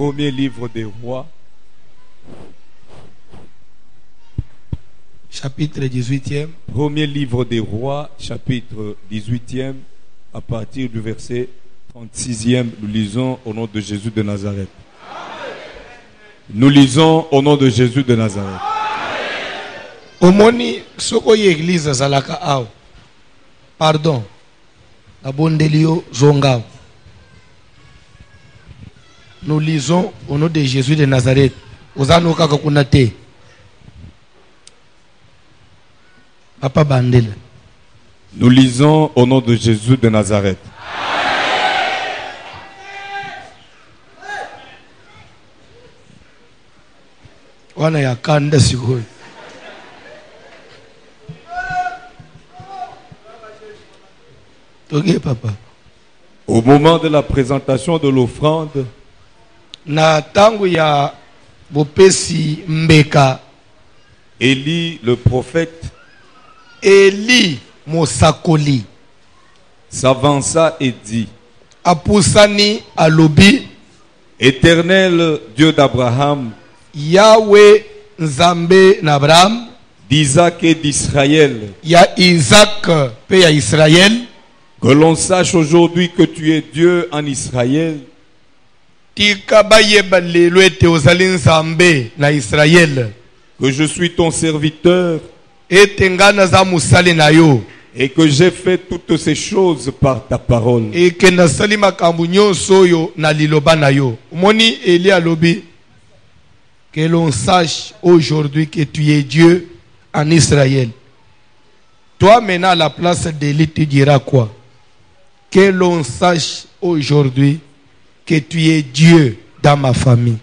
Premier livre des rois, chapitre 18e. Premier livre des rois, chapitre 18e, à partir du verset 36e, nous lisons au nom de Jésus de Nazareth. Nous lisons au nom de Jésus de Nazareth. Omoni soko l'église zalaka ao. Pardon. Abondelio zongao. Nous lisons au nom de Jésus de Nazareth. Ozano kaka kunate. Papa Bandel. Nous lisons au nom de Jésus de Nazareth. Wana ya kanda sigoi. Ok, papa. Au moment de la présentation de l'offrande, na tangu ya bopesi mbeka, Élie le prophète Eli mosakoli s'avança et dit: apusani alobi, Éternel Dieu d'Abraham, Yahweh nzambe na Abraham, d'Isaac et d'Israël, ya Isaac pe ya Israël, que l'on sache aujourd'hui que tu es Dieu en Israël, tika bayeba lelo ete ozali nzambe na Israël, que je suis ton serviteur ete nga naza mosali na yo, et que j'ai fait toutes ces choses par ta parole. eke nasali makambo nyonso oyo na liloba na yo. Moni Eli alobi, que l'on sache aujourd'hui que tu es Dieu en Israël. Toi maintenant à la place d'Élie, tu diras quoi? Que l'on sache aujourd'hui que tu es Dieu dans ma famille.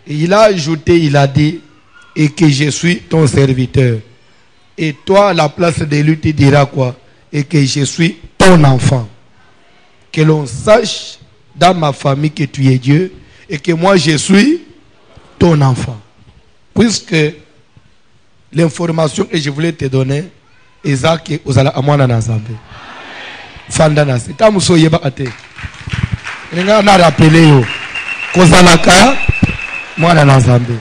Et il a ajouté, il a dit, et que je suis ton serviteur. Et toi à la place d'Élie, tu diras quoi? Et que je suis ton enfant. Que l'on sache dans ma famille que tu es Dieu et que moi je suis ton enfant. Puisque l'information que je voulais te donner est ça que vous allez à moi dans l'ensemble. Fandana, c'est un mousso yeba ate. On a rappelé yo. Kozalaka, moi dans l'ensemble.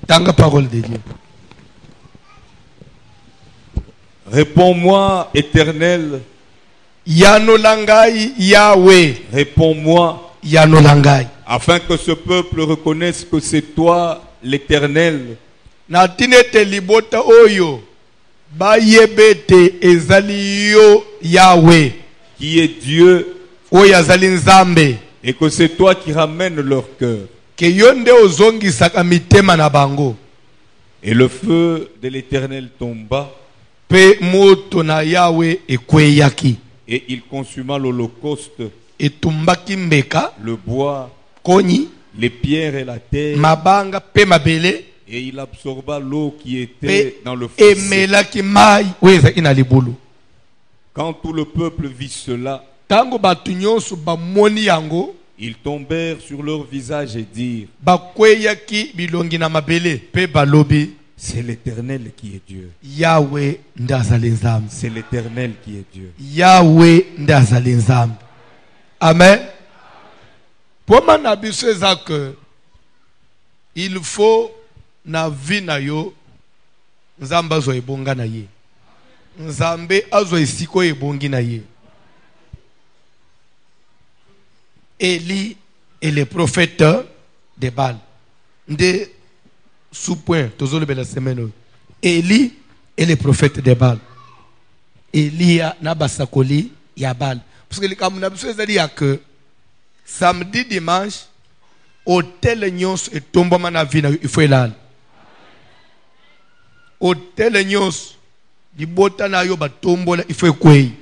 Tanga parole de Dieu. Réponds-moi, Éternel. Yanolangai Yahweh. Réponds-moi, Yanolangai. afin que ce peuple reconnaisse que c'est toi, l'Éternel, Natinete libota oyo. Bayebete ezali yo Yahweh. qui est Dieu, Oyo azali nzambe. et que c'est toi qui ramènes leur cœur. Que yonde ozongisaka mitema na bango. Et le feu de l'Éternel tomba, Pe moto na Yahweh ekweyaki. et il consuma l'holocauste, Etumbaki mbeka, le bois, koni, les pierres et la terre, mabanga pe mabele, et il absorba l'eau qui pe était dans le fossé. emelaki mai weza ina libulu. Quand tout le peuple vit cela, Tango batu nyonso bamoni yango, ils tombèrent sur leur visage et dirent: bakweyaki bilongi na mabele pe balobi, c'est l'Éternel qui est Dieu. Yahweh nde azali nzambe. C'est l'Éternel qui est Dieu. Yahweh nde azali nzambe. Amen. Poma na biso eza que il faut na vie na yo nzambe azwa ebonga na ye. Nzambe azwa esiko ebongi na ye. Élie est le prophète de Baal. Nde sous-point, tozolobe la semaine. Élie est le prophète de Baal. Elia na basakoli ya Baal. Parce que les kamuna biso ezali ya que samedi dimanche hôtel nyonso etombama na vie na il faut elala. Hôtel nyonso libota na yo batombola il faut ekwei.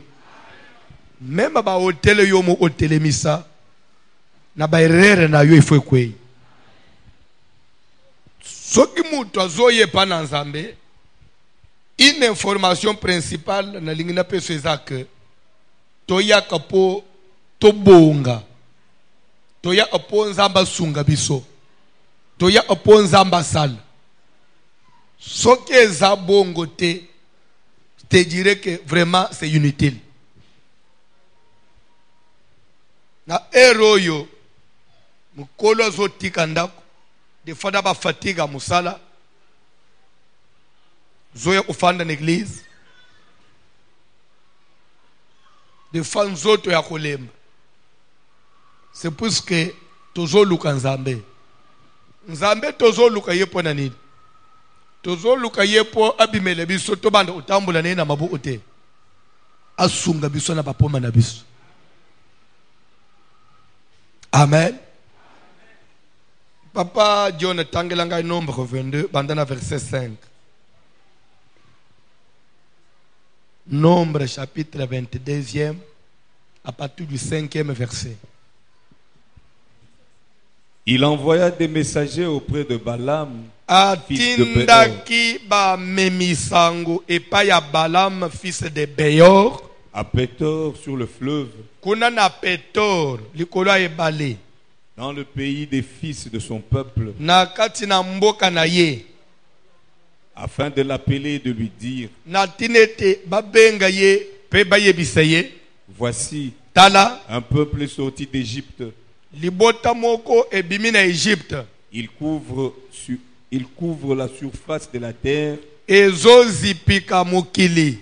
Même ba hôtel yo mo hôtel misa na ba erreur na yo il faut ekwei. Soki mutu azoye pa na nzambe, une information principale na lingina peso ezaka toyaka po tobonga, toyaka po nzamba sunga biso, toyaka po nzamba sala. Soki eza bongo te dirais que vraiment c'est inutile. na eroyo mukolo azotika ndako defanda ba fatiga musala zoya kufanda na église defanda zoto ya kolemba. C'est puisque tozoluka nzambe. Nzambe tozoluka yepo na nini? Tozoluka yepo abimele biso to banda utambula na mabuku te. Asunga biso na bapoma na biso. Amen. Papa John tangelanga nombre 22 bandana verset 5. Nombre chapitre 22e à partir du 5e verset. Il envoya des messagers auprès de Balaam, fils de Béor. Atindaki ba memisango epaya Balaam fils de Béor À Pétor sur le fleuve, kuna na Petor likolo ya ebale dans le pays des fils de son peuple, na kati na mboka na ye afin de l'appeler et de lui dire: na tinete babenga ye pe bayebisa ye Voici tala un peuple sorti d'Égypte. libota moko ebimi na Egypte Il couvre la surface de la terre ezozipika mokili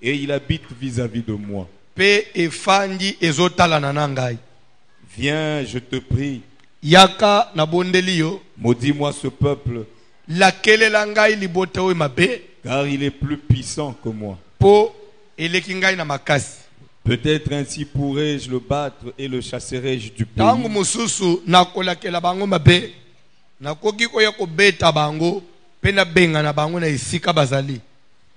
et il habite vis-à-vis de moi. pe efandi ezotalana na ngai. Viens, je te prie, Yaka na bondeli yo maudis-moi ce peuple, lakelela ngai libota oyo mabe car il est plus puissant que moi. po eleki ngai na makasi. Peut-être ainsi pourrais-je le battre et le chasserai-je du pays. Tangu mususu nakolakela bango mabe nakoki koya kobeta bango pe na benga na bango na esika bazali.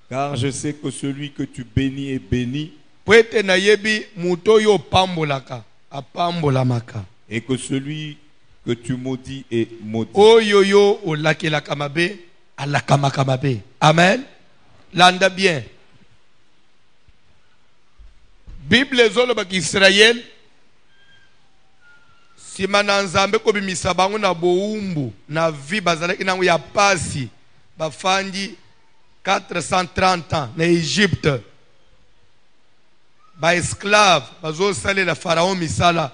Car je sais que celui que tu bénis est béni, Po ete nayebi moto oyo opambolaka apambolamaka, et que celui que tu maudis est maudit. oyo yo olakelaka mabe alakamaka mabe. Amen. Landa bien. Bible ezolobaka Israel sima na nzambe kobimisa bango na boumbu na vi bazalaki nango ya pasi bafandi 430 ans na Egypte, ba esclave bazosalela Pharaon misala,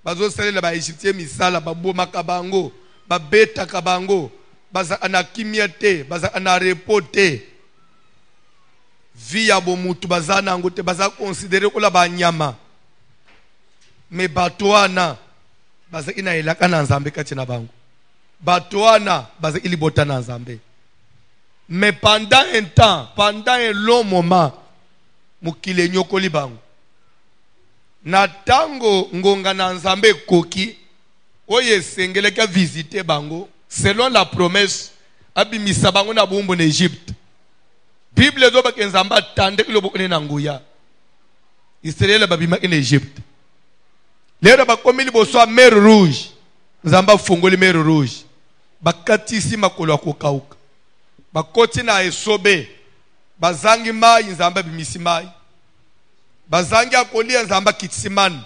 bazosalela ba Egyptien misala, babomaka bango, babetaka bango, baza ana kimia te, baza ana repos te. Via bomutu baza nango te, baza considéré kola banyama. Me batoana baza ina elaka na nzambe kati na bango. Batoana baza ilibota na nzambe. Mais pendant un temps, pendant un long moment, mukile nyokoli bango. Na tango ngonga na nzambe koki, oye sengeleka visiter bango, selon la promesse, abimisa bango na bumbu na Egypte. Bible zoba ke nzamba tande kilobo kone na nguya. Israel babima en Egypte. Lero bakomi liboso mer rouge. Nzamba fungoli mer rouge. Bakatisi makolo akokauka. Bakoti na esobe. Bazangi mai nzamba bimisi mai. Bazangi akolia nzamba kitsimani.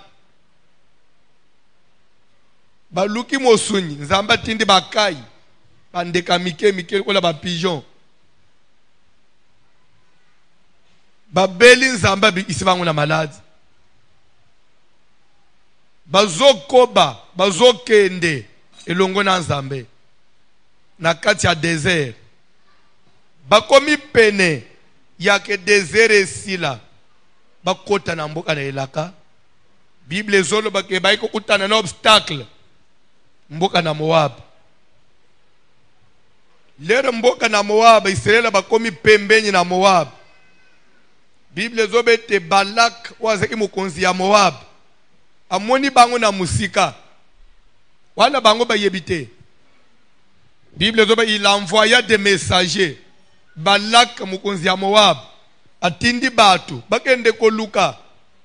Baluki mosunyi nzamba tindi bakai. Bandeka mike kola ba pigeon. Babeli nzamba isi bango na maladi. Bazokoba, bazokende elongo na nzambe. Na kati ya désert. Bakomi pene yake désert esila. Bakota na mboka na elaka. Bible zolo bake baiko kutana na obstacle. Mboka na Moab. Lero mboka na Moab, Israel bakomi pembeni na Moab. Bible zobete Balak wazaki mukonzi ya Moab. Amoni bango na musika. Wana bango bayebite. Bible zobe il envoya des messagers. Balak mukonzi ya Moab atindi batu bakende koluka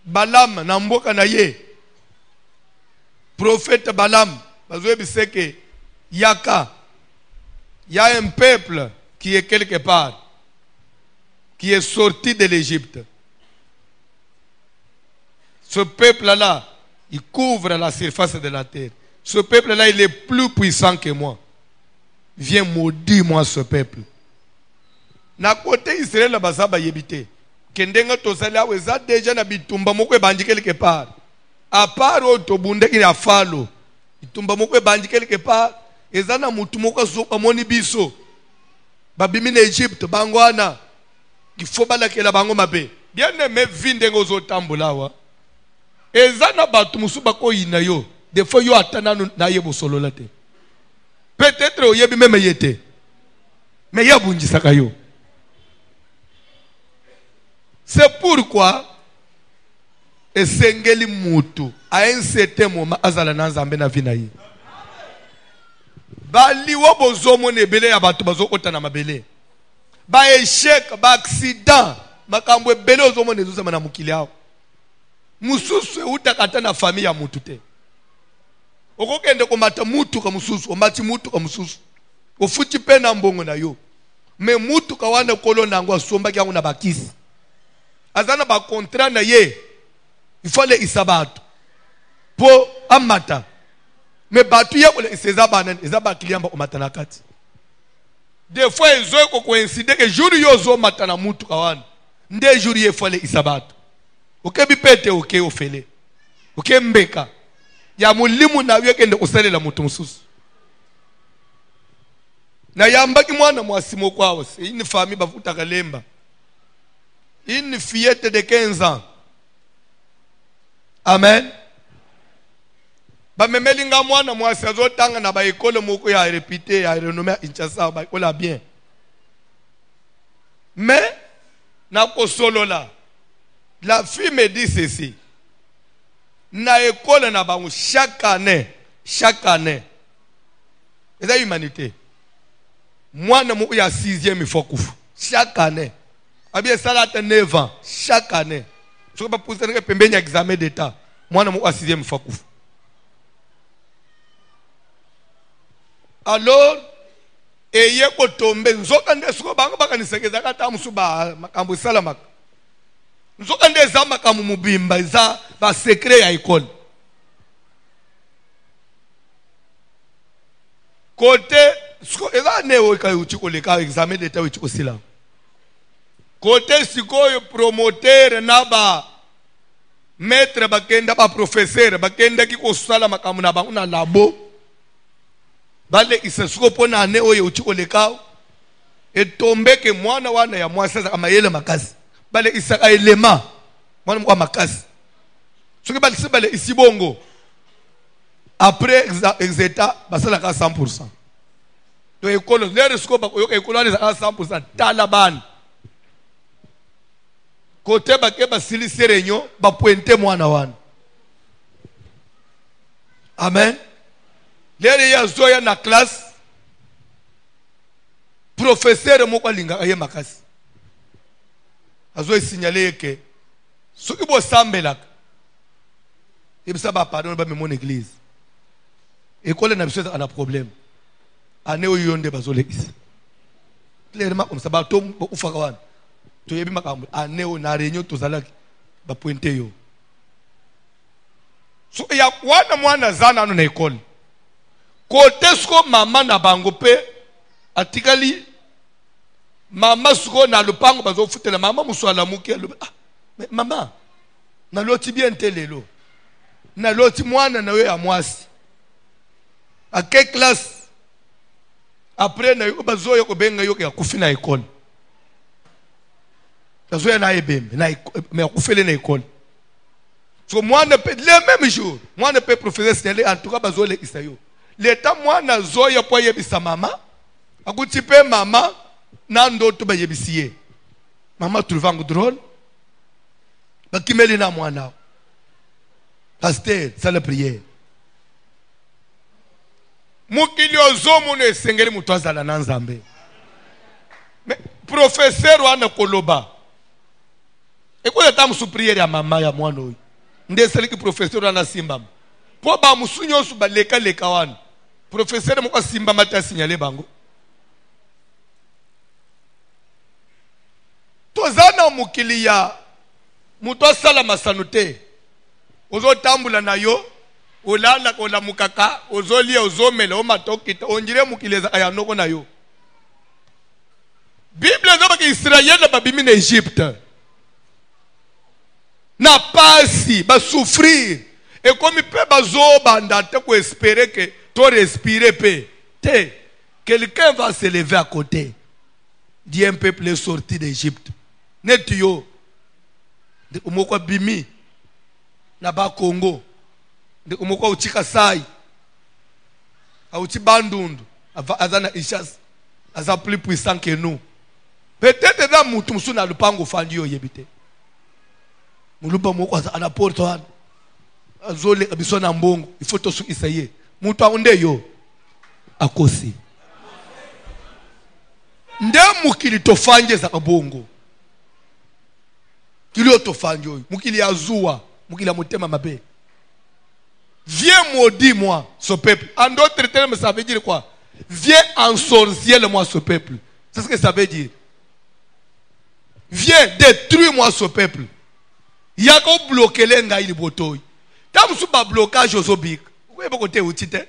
Balaam na mboka na ye. Prophète Balaam bazobiseke yaka. Il y a un peuple qui est quelque part, qui est sorti de l'Égypte. Ce peuple-là, il couvre la surface de la terre. Ce peuple-là, il est plus puissant que moi. Viens maudire moi ce peuple. Na côté Israël la bazaba yebite. Kendenga tosali aweza déjà na bitumba moko ebandi quelque part. à part otobunde ki ya falo itumba moko bandi quelque part ezana mutu moko zoka moni biso babimi na Egypte bangwana ifo balakela bango mabe bien aimé vinde ngozo tambulawa ezana batu musu bakoyina yo des fois yo atana na yebo solola te peut-être oyebi même yete mais yabunjisaka yo. C'est pourquoi esengeli mutu à un certain moment azala na nzambe na vie na ye. Bali wo bozomo ne bele ya batu bazokota na mabele. Ba échec, ba accident, makambo ebele ozomo ne zosema na mukili yao. Mususu utakata na famille ya mutu te. Okokende komata mutu ka mususu, omati mutu ka mususu. Ofuti pe na mbongo na yo. Me mutu ka wana kolo nango asomba kyango na bakisi. Azana ba contrat na ye. Il faut les isabatu. Po amata. Me batu ya kole isezaba nan, izaba kliamba omatana kati. Des fois ezo ko coïncide que jour yo zo matana mutu ka wana. Nde jour ye faut les isabatu. Oke bipete oke ofele. Oke mbeka. Ya mulimu na wiyo kende usalela mutu mususu. Na yambaki mwana mwasimo kwawo. Ini fami bafuta kalemba. Une fillette de 15 ans. Amen. Ba memelinga mwana mwasi azotanga na ba ekole moko ya répité ya renommé Kinshasa ba ekole bien. Mais na kosolola. La fille me dit ceci. Na ekole na bango chaque année. Et ça humanité. Mwana moko ya 6e il faut kufu. Chaque année. Abia salata 9 ans chaque année. Ce que pas pousser que pembeni examen d'état. Mwana moko ya 6e il faut kufu. Alors eye ko tombe nzoka ndesuko bango bakanisekeza kata musuba makambo salamaka. Nzoka ndeza makambo mubimba za ba secret ya école. Côté eza neo ka uchiko leka examen d'état uchiko sila. Côté sikoyo promoteur na ba maître bakenda ba professeur bakenda kiko sala makambo na bango na labo. Bale isasuko pona ane oye uchiko lekao etombe ke mwana wana ya mwasa za amayele makasi bale isaka elema mwana mwa makasi soki bale sibale isibongo après exeta basala ka 100%. To ekolo lere siko ba yoka ekolo ane za 100% taliban kote ba ke basili serenyo ba pointe mwana wana. Amen. Lere ya zoya na classe professeur moko linga aye makasi azo signaler que soki bo sambelaka ebisa ba pardon ba mon église école na biso ana problème ane oyonde bazole isa clairement comme ça ba to ufaka wana to yebi makambo ane o na réunion to zalaki ba pointe yo so ya wana mwana zana no na école côté sko mama na bango pe atikali mama sko na lupango bazo futela mama muswala muke mais mama na loti bien telelo na loti mwana na we ya mwasi a quelle classe après na yo bazo yo ko benga yo ya kufina école bazo ya na ebembe na mais kufele na école so mwana pe le même jour mwana pe professeur Stanley en tout cas bazo le isayo l'état mwana zoya po yebisa mama akuti pe mama na ndoto ba yebisiye mama trouvango drôle bakimeli na mwana pasteur ça la prière mukili ozomo ne sengeli mutu azala na nzambe mais professeur wana koloba ekola ta musu prière ya mama ya mwana oyo ndeseliki professeur wana simba po ba musunyo su ba leka wana professeur moko simba mata signaler bango tozana mukili ya mutu asala masanute ozo tambula na yo olala kola mukaka ozolia ozomela omatokita onjire mukileza aya noko na yo Bible ndoba ke Israël babimi na Egypte na pasi ba souffrir Et comme il peut espérer que tu respires paix. Quelqu'un va se lever à côté. Dit un peuple est sorti d'Égypte. Netio. De umoko bimi. Naba Congo. De umoko uchikasai. A uchi bandundu. Azana ishas. Aza plus puissant que nous. Peut-être dans moutou na lupango fandio yebite. Mulupa moko ana porto an. Azole abisona mbongo. Il faut to su isaye. Mutu aunde yo. Akosi. Nde mukili tofanje za kabongo. Kili tofanje mukili azua, mukili amotema mabe. Viens maudis-moi ce peuple. En d'autres termes, ça veut dire quoi? Viens ensorcelle-moi ce peuple. C'est ce que ça veut dire. Viens détruis-moi ce peuple. Yako bloquer lenga ili botoy. Tam suba blocage ozobik. Vous voyez côté outite.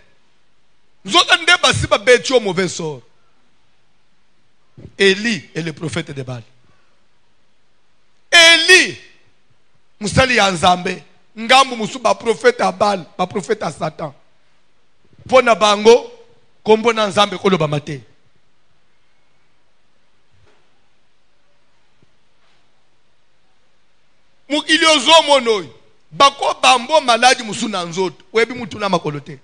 Nous autres ne basi ba beti au mauvais sort. Élie est le prophète de Baal. Élie, musali ya Nzambe, ngambu musuba prophète à Baal, ba prophète à Satan. Pona bango, kombo na Nzambe koloba mate. Mukili ozomo noy, bako bambo maladi musuna nzoto, webi mutu na makolote.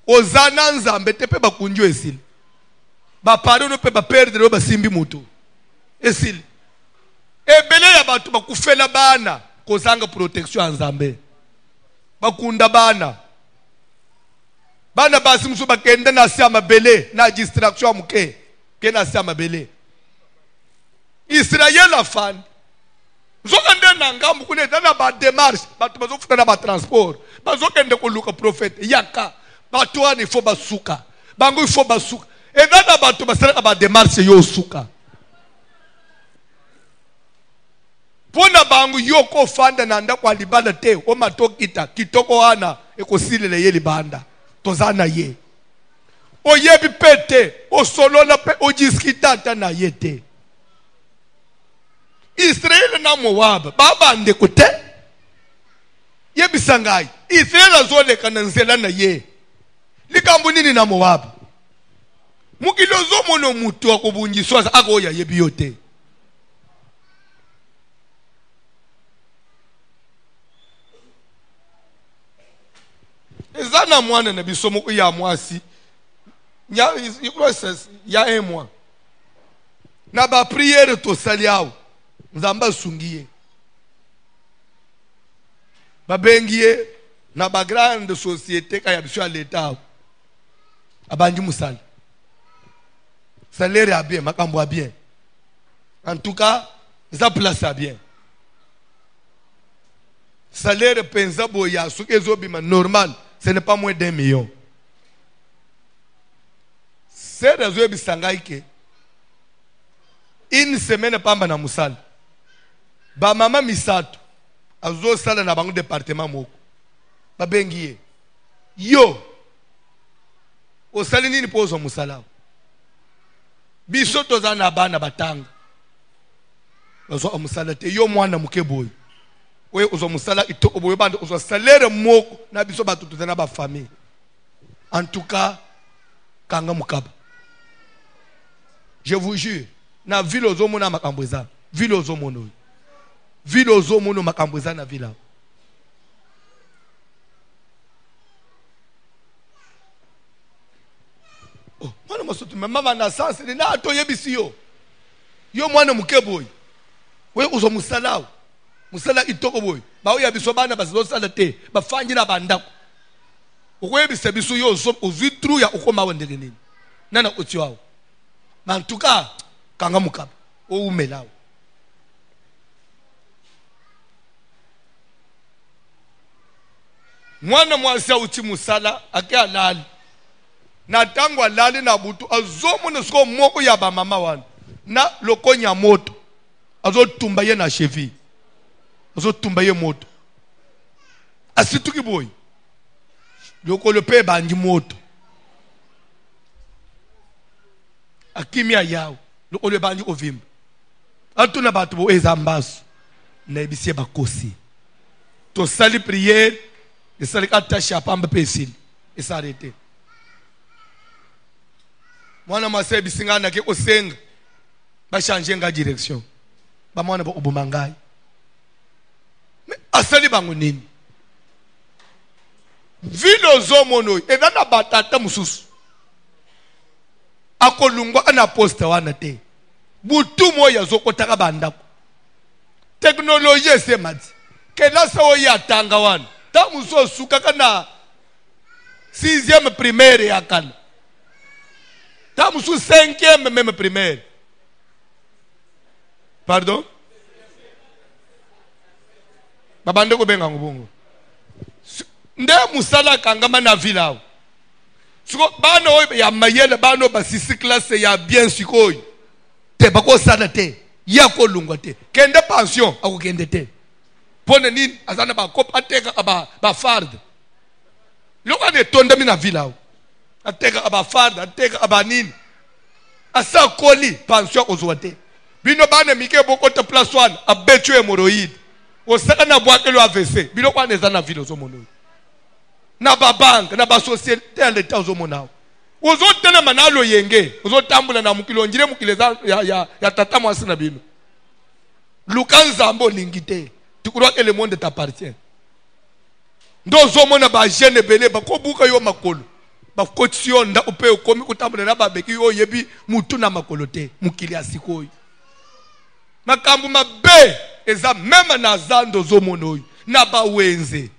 Ozana Nzambe tepe bakunjo esili. Ba pardon ne peut pas perdre ba simbi mutu. Esili. Ebele ya batu bakufela bana kozanga protection Nzambe. Bakunda bana. Bana basi musu bakenda na siama bele na distraction muke. Kena siama bele. Israël afan. Zokande na ngambu kune dana ba démarche, batu bazofuta na ba transport. Bazokende ko luka prophète yaka. Batu ani fo basuka. Bango fo basuka. Et dans la bateau, ba démarche yo suka. Pona bangu yoko fanda nanda kwa libanda te o matokita kitoko ana ekosilele ye libanda tozana ye. O yebi pete o solona pe o jiskitata na yete. Israël na Moab baba ndeko te. Yebi sangai. Israël azole kananzela na ye. Likambo nini na Moab? Mukilozo mono mutu akobunjiswa akoya yebiyote. Ezana mwana na bisomo ko ya mwasi. Ya un mois. Na ba prière to saliao. Nzamba sungiye. Ba bengiye na ba grande société ka ya biso ya l'état. Abanji musali. Salaire a bien, makambo a bien. En tout cas, ça place a bien. Salaire pensa boya, ce que zobima normal, ce n'est pas moins d'1 million. C'est raison bisangaike. Une semaine pamba na musal. Ba mama misato. Azo sala na bango département moko. Ba bengiye. Yo. O sali nini pozo musala. Biso tozana bana batanga. Ozo omusala te yo mwana mukeboy. We ozo musala itoko boyo bando ozo salaire moko na biso batu tozana ba famille. En tout cas, kanga mukaba. Je vous jure, na ville ozo mona makambweza, ville ozo mono. Ville ozo mono makambweza na villa. Mwana masotu mama na sasa ni na to yebisi yo. Yo mwana mukeboy. We uzo musala. Musala itoko boy. Ba oya biso bana bazo sala te. Ba fanjira bandako. Okwebisa biso yo so ozitru ya ukoma wendele nini. Nana oti wao. Na en tout cas kanga mukaba. O umelao. Mwana mwasi uti musala ake alali. Na tangwa lali na butu azomo nesko moko ya ba mama wana na lokonya moto azo tumbaye na chevi azo tumbaye moto asituki boy loko le pe bandi moto akimia yao loko le bandi ovimba atuna batu bo ezambaso na ebisie bakosi to sali prière Et ça, les cas tâches à pamba pésil. Et ça arrêté. Moi, je me suis dit, je vais changer de direction. Je vais changer de direction. Mais asali bango nini? Vilo zomono eza na batata mususu. Akolungwa ana posta wana te. Butu moya zokotaka bandako. Teknoloji esemati. Kena sawo ya tanga wana. Ta muso suka kana 6e primaire yakana. Ta muso 5e même primaire. Pardon? Babande ko benga ngubungu. Nde musala kangama na vila. Suko bano ya mayele bano ba 6 classe ya bien sikoy. Te bako sana te. Ya ko lungwa te. Kende pension akukende te. Pone nini azana ba kop ateka ba fard. Loko ne tonda mina vila. Ateka aba fard, ateka aba nini. Asa koli pension ozwate. Bino bana mike boko te plus 1 abetu hémorroïde. Osaka na boake lo AVC. Bino kwa neza na vilo zo mono. Na ba bank, na ba société à l'état zo monao. Ozo tena manalo yenge. Ozo tambula na mukilo njire mukileza ya tata mwasi na bino. Lukanzambo lingite. Tu crois que le monde t'appartient. Ndo zo mona ba jeune belé ba ko buka yo makolo. Ba kotion nda upe okomi kutambula na ba beki yo yebi mutu na makolo te. Mukili asikoyi. Makambu mabe eza mema na zando zo mono na ba wenze.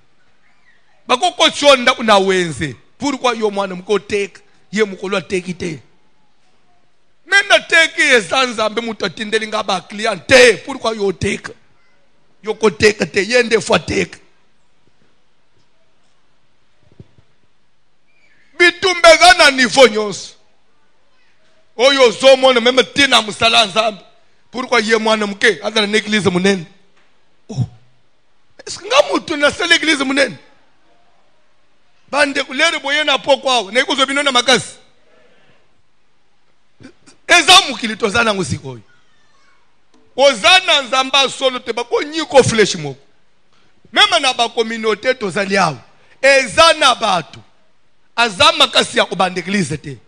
Bakoko chonda una wenze. Pourquoi yo mwana mko take ye mukolo take te. Mena take ezanza mbe mutatindeli ngaba client te. Pourquoi yo take? Yo ko take te yende fwa take. Bitumbeza na niveau nyonso. Oyo zo mona meme tina musala nzambe. Pourquoi ye mwana mke azana na église munene? Oh. Est-ce que ngamutu na sele église munene? Bande kulere boye na pokwa na ikuzo binona makasi. Ezamu kilitozana ngusikoyi. Ozana nzamba solo te bako nyiko flesh moko. Mema na ba communauté tozali awo. Ezana batu. Azama kasi ya kubande église te.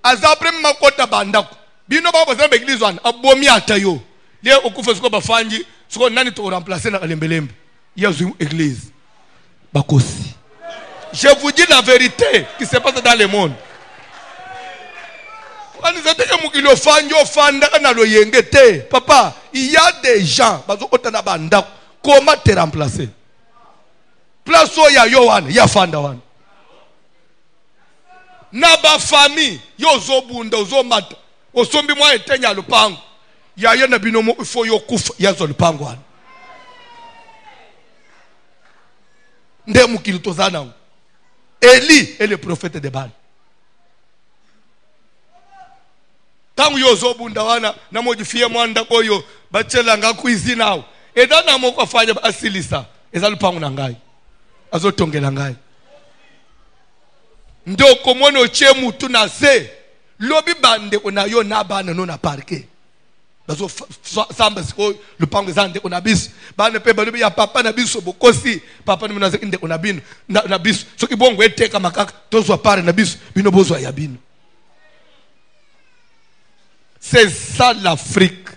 Azapre makota bandako. Bino baba zambe église wana abomi atayo. Le okufa siko bafanji siko nani to remplacer na lembelembe. Yazu église. Bakosi. Je vous dis la vérité qui se passe dans le monde. Papa, il y a des gens comment te remplacer? Place où ya yowan, ya fanda wan. Na ba famille, yo zo bunda, zo mata. Osombi mwa etenya lupango. Ya yena binomo ifo yo kufa, ya zo lupango wan. Nde mukilitozana. Élie est le prophète de Baal. Tangu yozo bunda wana na modifie mwanda koyo bachela nga cuisine awo. Eda na moko afanya asilisa. Eza lupangu na ngai. Azotongela ngai. Ndo komone oche mutu na se. Lobi bande onayo na bana no na parke. Bazo samba siko lupangu zande ona biso. Bana pe balobi ya papa na biso bokosi. Papa ni munaze inde ona bino na biso. So kibongo eteka makaka tozwa pare na biso bino bozwa ya bino. C'est ça l'Afrique.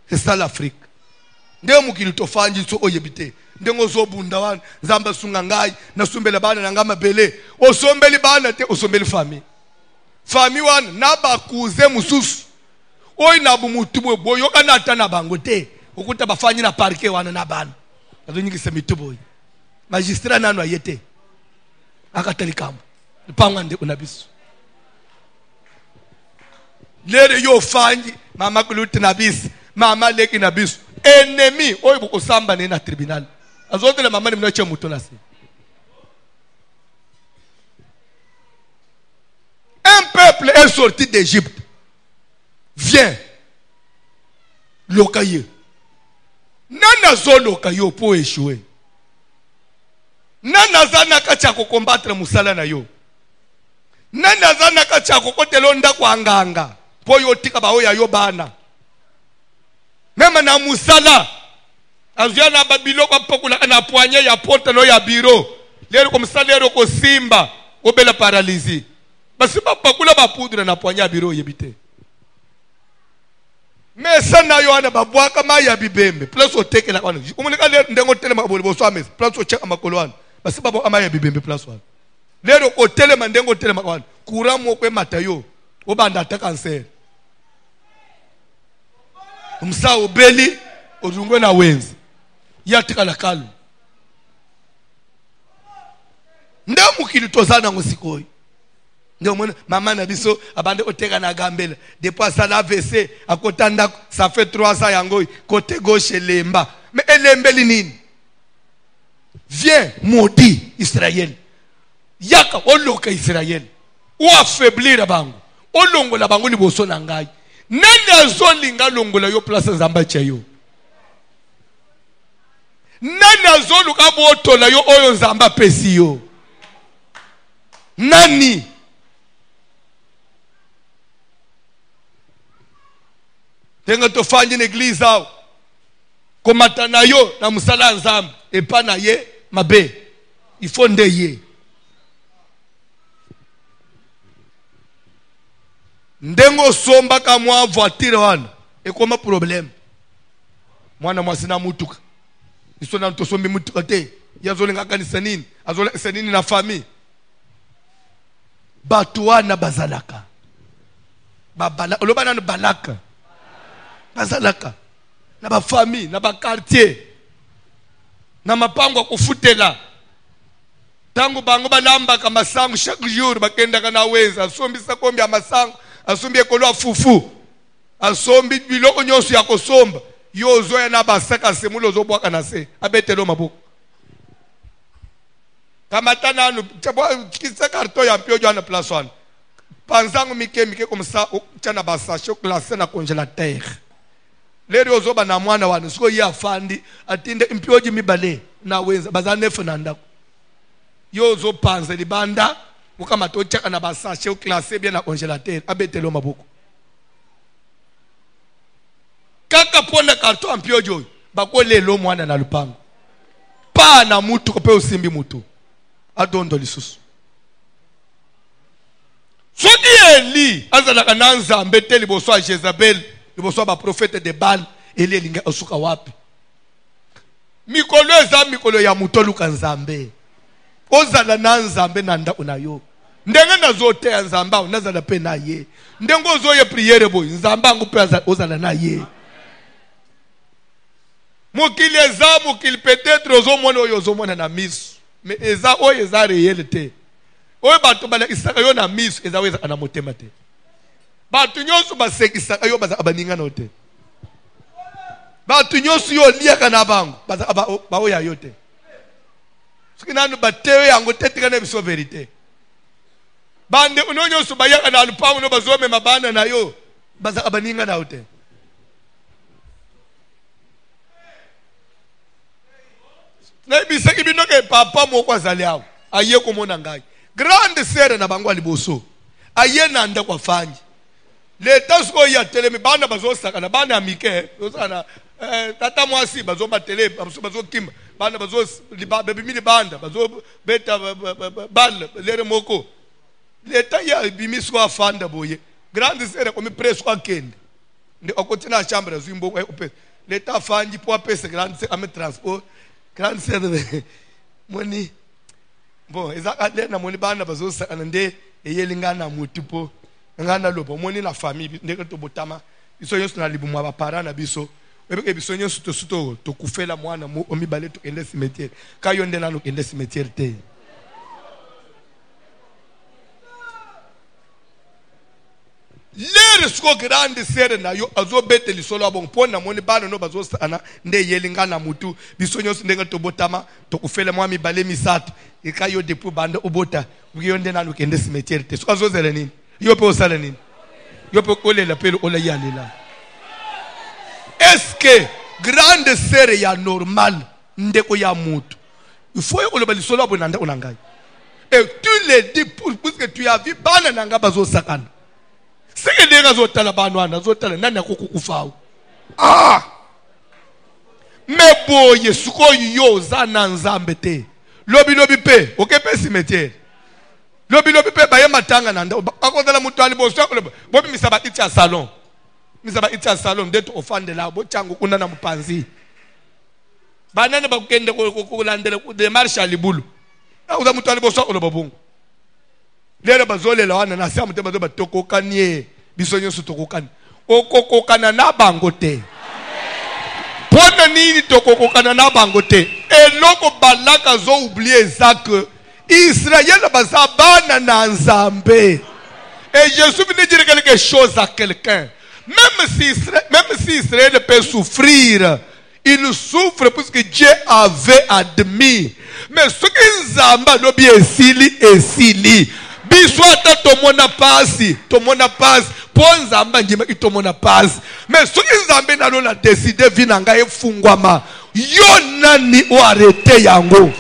C'est ça l'Afrique. Nde mukili tofanji so oyebite. Ndengo zo bunda wana zamba sunga ngai na sumbela bana na ngama bele. Osombeli bana te osombeli famille. Famille wana na bakuze mususu. Oyi na bumutubo boyo kana atana bango te. Okuta bafanyi na parke wana na bana. Azonyingi semitubo. Magistrat nanu ayete. Akatali kambo. Pangwa nde unabisu. Lere yo fanyi mama kuluti na bisu. Mama leki na bisu. Ennemi oyi buko samba ne na tribunal. Azotele mama ni mnache muto na se. Un peuple est sorti d'Égypte. Viens. Lokaye. Nana zo lokayo po échouer. Nana zana kacha ko combattre musala na yo. Nana zana kacha ko kotelonda kwa nganga. Po yo tika ba oya yo bana. Mema na musala. Azuya na babilo kwa pokula na poignée ya porte no ya bureau. lero comme ça lero ko simba obela paralysie basiba bakula bapudra na poanya biro yebite mais sana yo ana babwaka maya bibembe plus otekela kwana umunika le ndengo telema kaboli boswame plus ocheka makolwana basiba bo amaya bibembe plus one lero ko telema ndengo telema kwana kuramo kwe matayo obanda ta cancer umsa obeli ozungwe na wenzi yatikala kalu ndamukili tozana ngosikoyi ndomona mama na biso abande oteka na gambela depuis ça la AVC akotanda ça fait 3 ans yango côté gauche lemba mais elembeli nini viens maudit Israël yaka oloka Israël ou affaiblir bango olongola bango liboso na ngai nani azolinga longola yo place nzamba chayo nani azoluka botola yo oyo nzamba pesi yo nani tenga tofanye l'église ao komata na yo na musala nzamba epa na ye mabe il faut ndeye ndengo somba ka mwa voiture wana ekoma problème mwana mwasina mutuka isona ntosombi mutuka te yazolenga kanisa nini azolenga nini na famille batu wana bazalaka babala olobana no balaka bazalaka na ba famille na ba quartier na mapango kufutela tangu bango balamba kama masango chaque jour bakenda kana weza asombi sakombi amasango asombi ekolo fufu asombi biloko nyoso ya kosomba yo zoya na basaka semulo zobwaka na se abetelo maboko kama tananu kisa karto ya mpio jana place one panzango mike comme ça chana basache classé na congélateur lero ozoba na mwana wana siko ya fandi atinde mpioji mibale na wenza bazane fnanda yo zo panze libanda ukama to chaka na basache classé bien na congélateur abetelo maboko kaka ponda karto mpiojo bakolelo mwana na lupango pa na mutu ko pe osimbi mutu adondo lisusu soki Eli azalaka na nzambe te liboso ya Jezabel liboso ba prophète de Baal Eli elinga osuka wapi mikolo eza mikolo ya muto luka nzambe ozala na nzambe na ndako na yo ndenge nazote ya nzamba unazala pe na ye ndenge ozoye priere boy nzamba ngo pe ozala na ye mokili eza mokili peut-être ozomona oyo ozomona na miso mais eza oyo eza réalité oyo bato bala isaka yo na miso eza oyo eza na motema te bato nyonso basekisaka yo baza abaninga no te bato nyonso yo liaka na bango baza ba oya yo te soki nanu bateyo yango te tika na biso vérité bande uno nyonso bayaka na lupango no bazomema bana na yo baza abaninga na yo te na bisaki binoke papa moko azali awo aye komona ngai grande sœur na bango liboso aye na nda kwa fanji leta siko ya telemi bana bazosaka na bana amike ozana tata mwasi bazomba tele bazokimba bana bazo bebimili banda bazo beta bal lere moko leta ya bimiswa afanda boye grande sœur komi presse kwa kende ndi okotina chambre zimbo kwa ope leta fanji po apese grande sœur ame transport grande sœur moni bon ezaka na moni bana bazosaka nde eyelingana mutupo ngana lobo moni na famille ndeke to botama biso yesu na libu mwa ba parents na biso ebeke biso nyesu to suto to kufela mwana mo omibale to kende cimetière kayo nde nanu kende cimetière te lere sko grande sere na yo azobete lisolo abon pona moni bana no bazosana nde yelingana mutu biso nyesu ndenge to botama to kufela mwa mibale misato ekayo depuis bande obota ukiyo nde nanu kende cimetière te so azozela nini yo pe osala nini yo pe kolela pelo ola yalela est-ce que grande sœur ya normal ndeko ya mutu il faut yo loba lisolo abonanda onangai et tu le dis pour que tu as vu bana nanga bazo sakana sike ndeka zotala banwana zotala nani akukufaawo meboye suko yo za na nzambe te Lobi lobi pe, ok pe cimetière. Lobi lobi pe baye matanga nanda. Akonda la mutuali boso bobi misaba iti ya salon. Misaba iti ya salon ndeto ofande la bo changu kuna na mupanzi. Banane ba kende ko landele ku de marche à libulu. Uza mutuali boso ko lobabungu. Lero bazole la wana na samu te bazo batoko kanie bisonyo su toko kan. Okoko kana na bango te. Pona nini toko kana na bango te. Eloko balaka zo oublier ça que Israël bazabana na nzambe. Et Jésus vient dire quelque chose à quelqu'un. Même si Israël peut souffrir, il souffre parce que Dieu avait admis. Mais ce que Nzamba lobi esili. Biswata tomona pasi, ponzamba ngima ki tomona pasi. Mais ce que Nzambe nalo la décidé vinanga efungwama. Yo nani o arrêté yango.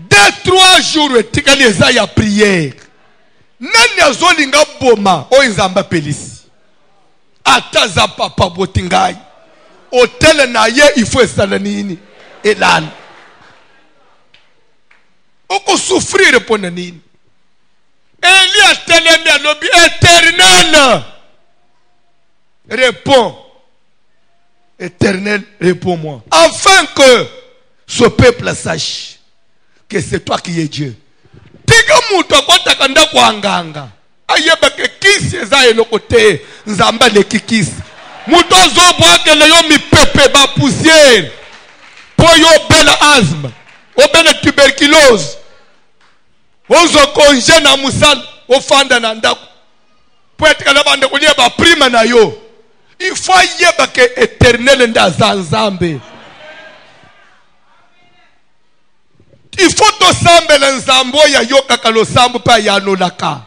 2-3 jours etikali eza ya prière. Nani azolinga boma o Nzamba pelisi. Ataza papa botingai. Hotel na ye il faut esala nini elana. Oko souffrir pour nini. Elia telemi à l'obi éternel. Réponds. Éternel, réponds-moi. Afin que ce peuple sache que c'est toi qui es Dieu. Tika muto kwa takanda kwa nganga. Ayeba ke kisi eza eloko te. Nzamba le kikisi. Muto zobwa ke le yo mi pepe ba poussière. Po yo bela asthme. Obele tuberculose. Ozo konje na musal ofanda na ndako. Po etika na bande kulie ba prima na yo. Il faut yeba ke éternel nda zanzambe. Il faut to sambe le nzambo ya yoka kalo sambo pa ya nolaka.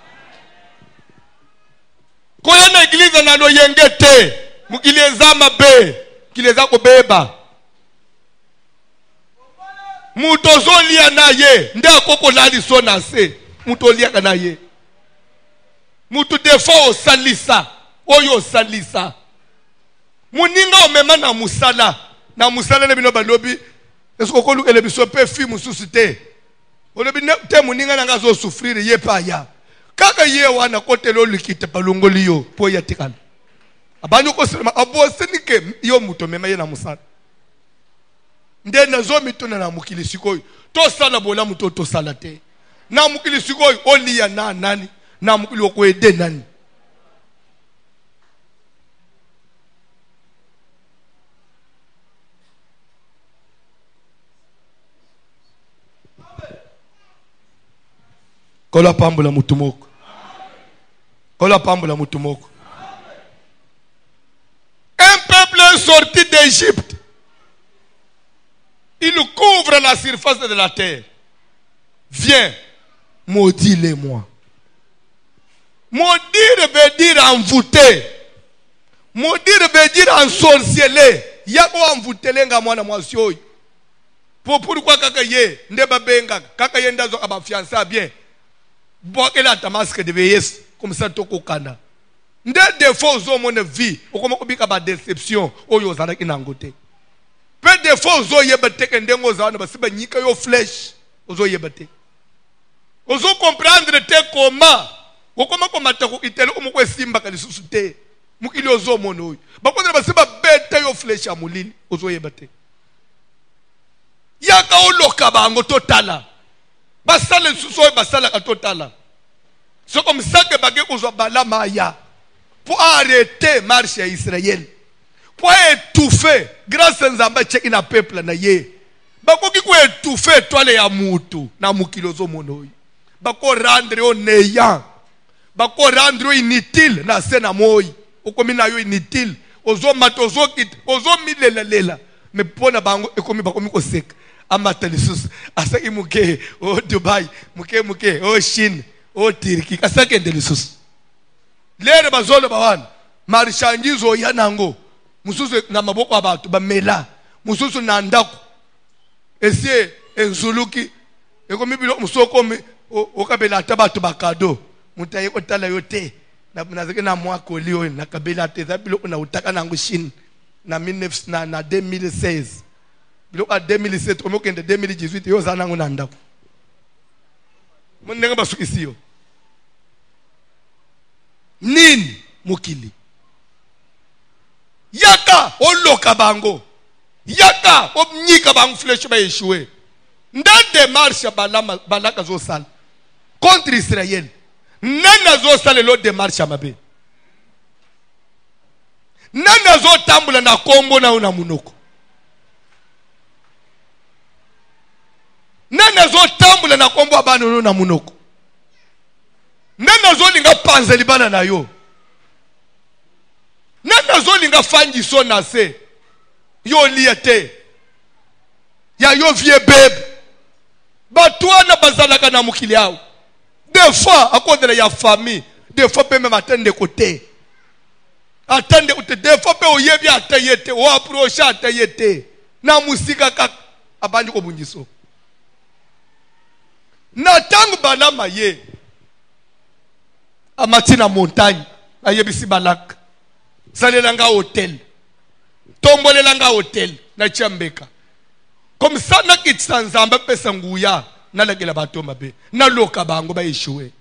Koya na église na no yengete. Mukileza mabe. Kileza ko beba. Muto zolia na ye. Nde akoko lali so na se. Muto lia na ye. Muto defo salisa. Oyo salisa. Muninga omema na musala. Na musala le bino balobi. Esko kolu ele biso pe fi mususu te. Olobi te muninga na ngazo souffrir ye pa ya. Kaka ye wana kote lo likite palongoli yo po ya tikana. Abanyo ko sema abo senike yo muto mema ye na musala. Nde nazo mituna na mukili sikoyo. To sala bola muto to sala te. Na mukili sikoyo oli ya na nani. Na mukili oko ede nani. Kola pambola mutumoko. Kola pambola mutumoko. Un peuple sorti d'Égypte. Il couvre la surface de la terre. Viens, maudis-les-moi. Maudire veut dire envoûter. Maudire veut dire ensorceler. Yako envoûter nga mwana mwasi oyo. Pourquoi kaka ye ndeba benga kaka ye ndazo aba fiança bien. Boke la Damasque de veillesse comme ça toko kana. Nde défaut zo mon vie, okoma kubika ba déception oyo zana kinangote. Pe défaut zo yebete kendengo zana basiba nyika yo flèche ozo yebete. Ozo comprendre te comment okoma komata ko itelo omukwe simba kali susute. Mukili ozo mono oyo. Bakonde basiba bete yo flèche amulili ozo yebete. Yaka oloka bango totala. Basale suso basala ka totala. C'est comme ça que bagé kozwa bala maya pour arrêter marche à Israël. Pour étouffer grâce à Nzamba cheki na peuple na ye. Bako ki ko étouffer toile ya mutu na mukilozo monoyi. Bako rendre o néant. Bako rendre inutile na sena moyi. Okomi na yo inutile. Ozo matozo kit, ozo milela. Mais pona bango ekomi bakomi ko seka. Amatalisus asaki muke o Dubai muke o Chine o Turkey asaki endelisus lere bazolo bawana marishangizo yanango mususu na maboko abantu bamela mususu na ndako ese enzuluki ekomibilo musoko okabela tabatu bakado mutaye kotala yote na nazeke na mwako lio na kabela te zabilo na utaka nango Chine na 2016 biloko a 2007 omokende 2018 yo zana ngona ndako mondenga basukisi yo nini mokili yaka oloka bango yaka omnyika bango flèche ba échoué nda démarche balaka zo sala contre Israël nana zo sala lo démarche mabe nana zo tambula na kombo na una munoko nana zo tambula na kombo abano na munoko nana zo linga panza libana na yo nana zo linga fangi so na se yo liete ya yo vie bebe batwana bazalaka na mukili yao des fois à cause de la famille des fois peut même attendre de côté attendre côté des fois peut oyebi atayete o approcher atayete na musika ka abandi ko bungiso na tangu balama ye amati na montagne ayebisi balak salelanga hotel tombolelanga hotel na chambeka comme ça na kitsa nzamba pesa nguya na lagela bato mabe na loka bango ba échoué.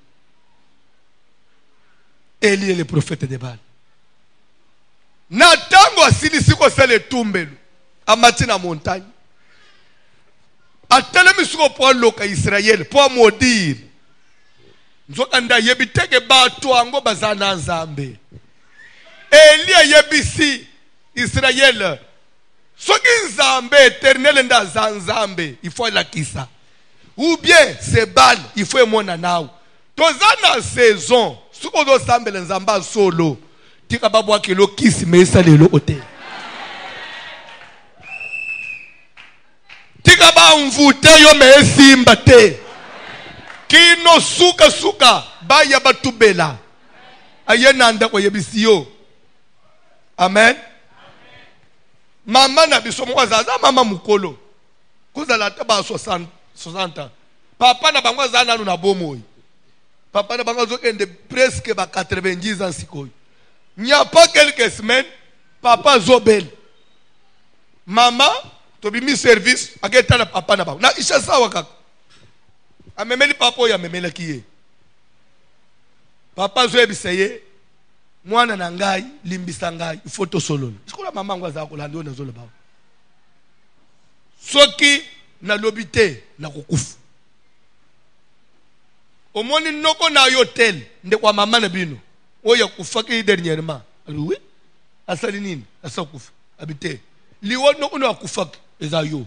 Élie le prophète de Baal na tango asili siko sele tumbelu amati na montagne atelemi siko po loka Israël po maudire nzoka nda yebiteke bato ango bazana nzambe. Élie yebisi Israël soki nzambe éternel nda nzambe il faut la kisa ou bien c'est Baal il faut mona nao tozana saison suko do sambela nzamba solo tika babwa kilo kisi mesa lelo ote tika ba mvute yo mesimba te kino suka baya batubela ayena ndako yebisiyo. Amen. Mama na biso mwazaza mama mukolo kuzala taba 60 papa na bangwa zana na bomoyi papa na bangwa zokende presque ba 90 ans sikoyo. Il n'y a pas quelques semaines papa zobel mama to bimi service aketa na papa na bangwa na isha sawa kaka amemeli papa ya memela kiye papa zo ebiseye mwana na ngai limbisa ngai photo solo sikola mama ngwa za kolanda na zolo bawo soki na lobite na kokufu omoni noko na hotel nde kwa mama na bino oya kufaki dernièrement oui asali nini asa kufa abite liwo noko na kufaki eza yo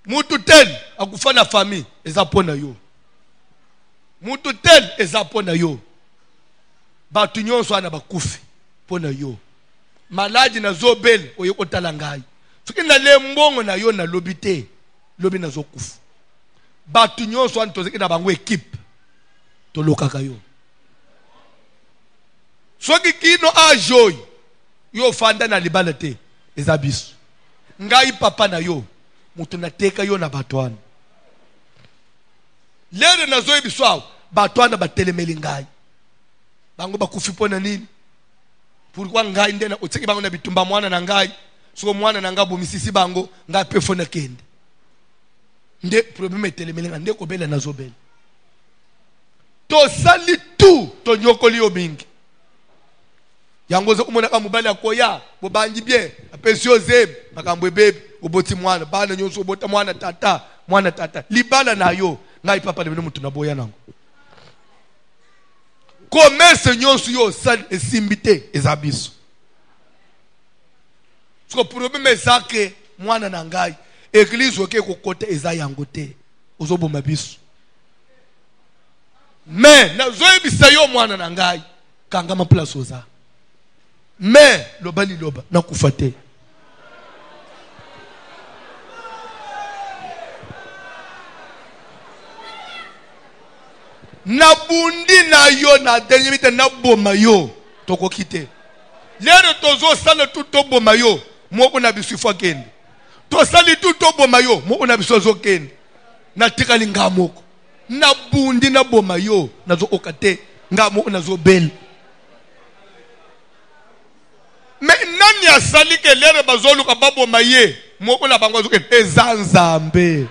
mutu tel akufa na famille eza pona yo mutu tel eza pona yo batu nyonso ana bakufi pona yo maladi na zobel oyekotala ngai soki na le mbongo na yo na lobite lobi na zokufu batu nyonso ana tozeki na bango equipe tolokaka yo soki kino ajoy yo fanda na libala te eza biso ngai papa na yo mutu na teka yo na batwana lere na zoe biso batwana batelemeli ngai bango bakufi pona nini pourquoi ngai ndena otseki bango na bitumba mwana na ngai so mwana na ngabo misisi bango nga pefona kende nde problème etelemeli nga nde ko bela na zobela to sali tout to nyokoli yo mingi yango zo kumona ka mubali akoya bo banji bien apesi ozeb makambo ebebe oboti mwana bana nyonso obota mwana tata libala na yo ngai papa de mutu na boya nango commerce nyonso yo sal esimbite ezabiso so problème ezake mwana na ngai église oke ko kote eza yango te ozoboma biso mais na zoyebisa yo mwana na ngai kanga ma place oza mais lobali loba na kufa te na bundi na yo na dernier minute na boma yo toko kite lero tozo sala tout to boma yo moko na bisu fo kende to sali tout to boma yo moko na bisu zo kende na tikali ngamoko na bundi na boma yo na zo okate ngamoko na zo bel mais nani asali ke lere bazolu ka babo maye moko na bango zuke ezanzambe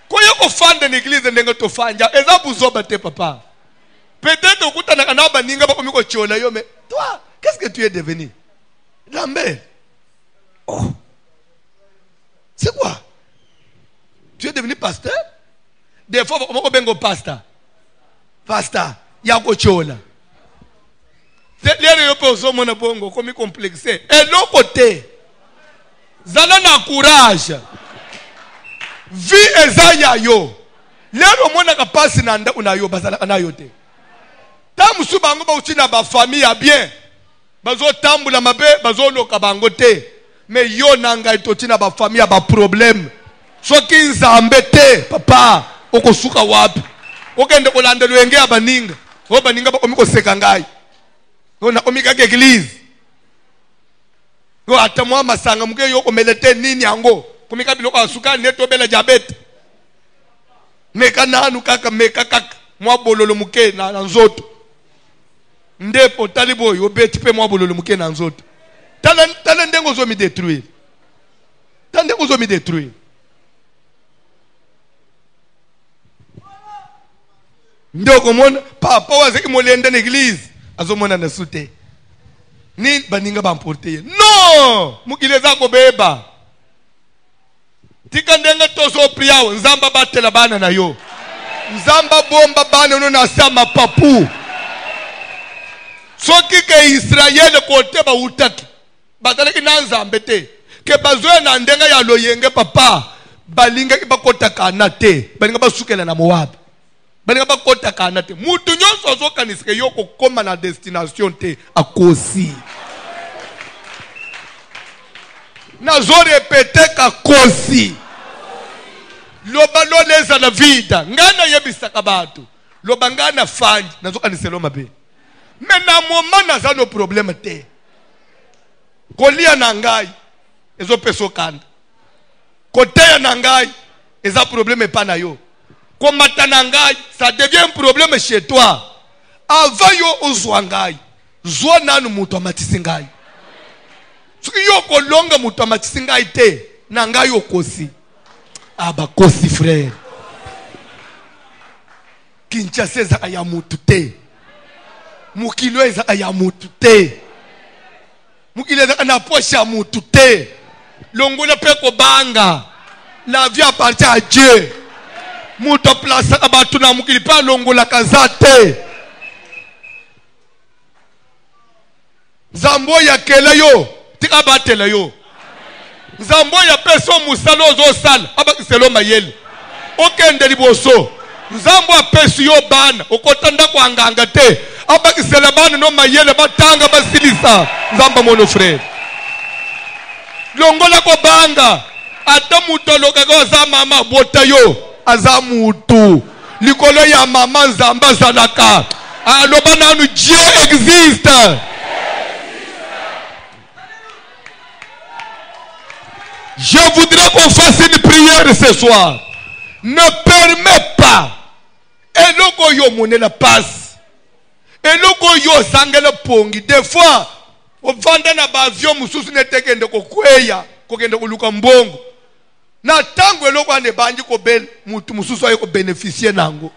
koyo ko fanda l'église ndenge to fanja ezabuzoba te papa. Peut-être okutana kana baninga ba komiko chola yo mais toi qu'est-ce que tu es devenu? Lambert. Oh. C'est quoi? Tu es devenu pasteur? Des fois on bengo pasteur. Pasteur, yako chola. C'est l'air yo pe zo mona bongo komi complexé. Et l'autre côté zala na courage. Vie ezaya yo. Lero mona ka pasi na nda unayo bazala anayo te. Tamusu bango ba utina ba famille ya bien. Bazo tambula mabe bazo loka bango te. Mais yo nanga itotina ba famille ba problème. Soki nzambe te papa okosuka wapi? Okende kolandelo enge abaninga. O baninga ba komiko seka ngai. Ona komika ke église. Go atamwa masanga muke yo komelete nini yango? Komika biloko asuka neto bela diabete. Meka nanu kaka meka kaka mwa bololo muke na nzoto. Ndepo talibo yo beti pe mwa bololo muke na nzoto. Tala ndengo zo mi détruire. Ndengo zo mi détruire. Ndoko mona papa waze kimolenda l'église azomona na sute. Ni baninga bamporter. Non! Mukileza ko beba. Tika ndenga tozo priawo nzamba batela bana na yo. Nzamba bomba bana no na sama papu. Soki ke Israël kote ba utaki. Batala ki na nzambe te. Ke bazoe na ndenga ya loyenge papa. Balinga ki bakota kana te. Balinga basukela na Moab. Balinga bakota kana te. Mutu nyonso zo kanisike yo ko koma na destination te akosi. Nazo répéter ka kosi. Loba loleza na vida. Ngana yebisaka batu. Loba ngana fanji. Nazo kaniselo mabe. Mais na moment naza no problème te. Kolia na ngai. Ezo peso kanda. Koteya na ngai. Eza problème pa na yo. Komata na ngai. Ça devient un problème chez toi. Avant yo ozwa ngai. Zwa nanu mutu amatisi ngai. Soki yo kolonga mutu amatisi ngai te. Na ngai okosi. Aba kosi frère. Kinshasa eza ya mutu te. Mukilo eza ya mutu te. Mukilo eza na poche ya mutu te. Longola pe ko banga. La vie appartient à Dieu. Mutu place abatu na mukili pa longola kazate. Zambo ya kele yo, tika batela yo. Zambo ya peso musalo zo sal, abakiselo mayele. Okende liboso. Zambo ya peso yo bana, okotanda kwa nganga te. Abakisela bana no mayele batanga basilisa. Zamba mono frère. Longola ko banga. Ata mutoloka ko za mama bota yo. Aza mutu. Likolo ya mama nzamba zalaka. Aloba nanu Dieu existe. Je voudrais qu'on fasse une prière ce soir. Ne permets pas. Et loko yo mone la passe. Et loko yo sangela pongi. Des fois, au vanda na bavio mususu netekende ko kweya, ko kende ko luka mbongo. Na tango eloko ane banji ko bel mutu mususu ayo ko bénéficier nango.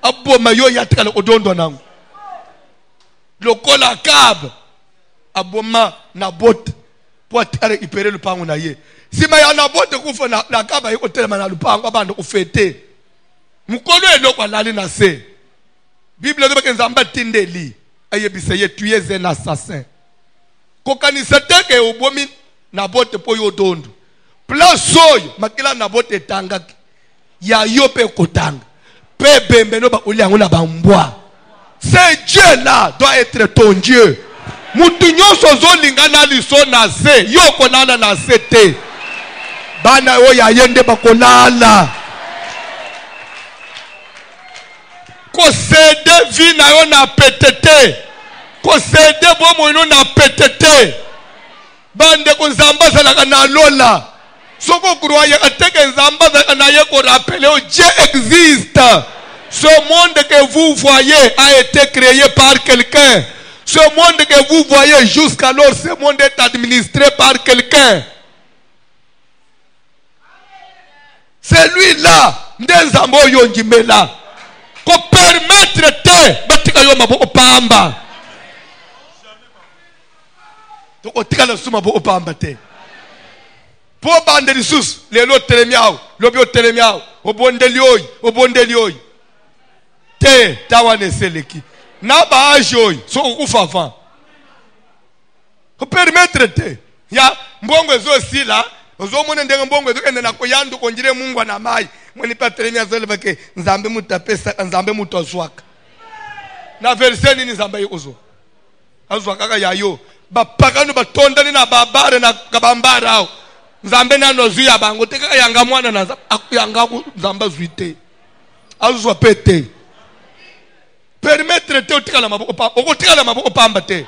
Aboma yo yatikala odondo nango. Lokola kab aboma na bot pour récupérer le pango na ye. Si ma na bote kufa na kaba yiko telema na lupango abanda kufete. Mukolo eloko alali na se. Bible dobe nzamba tindeli ayebisa ye tu es un assassin. Kokanisa teke obomi na bote po yo dondo. Place oyo makila na bote tangaki. Ya yo pe kotanga. Pe bembe no ba uliango na bambwa. C'est Dieu là doit être ton Dieu. Mutu nyonso zo lingana liso na se. Yo konana na se te. Bana oya yende bakolala. Ko sede vi na yo na petete. Ko sede bomo yo na petete. Bande ko nzamba zalaka na lola. Soko croire ateke nzamba zalaka na ye ko rappeler Dieu existe. Ce monde que vous voyez a été créé par quelqu'un. Ce monde que vous voyez jusqu'alors, ce monde est administré par quelqu'un. C'est lui-là, Ndenzambo Yonjimela, qu'on permettre te, batika yo mabo opamba. Donc on tika le suma bo opamba te. Pour bande de sous, les lots telemiao, l'obio telemiao, au bondelioy, te, tawane seleki. Naba ajoy, so ufafa. Qu'on permettre te. Ya, mbongo aussi là. Ozo mone ndenge mbongo ezo kende na koyandu konjire Mungu na mai. Mwani patremia zole bake nzambe mutapesa nzambe mutozwaka. Na verse nini nzambe yozo. Azwaka kaka yayo. Bapakano batondani na babare na kabambara hao. Nzambe na nozuya bango teka yanga mwana na yanga nzamba zuite. Azwa pete. Permettre te otikala maboko okotikala maboko pamba te.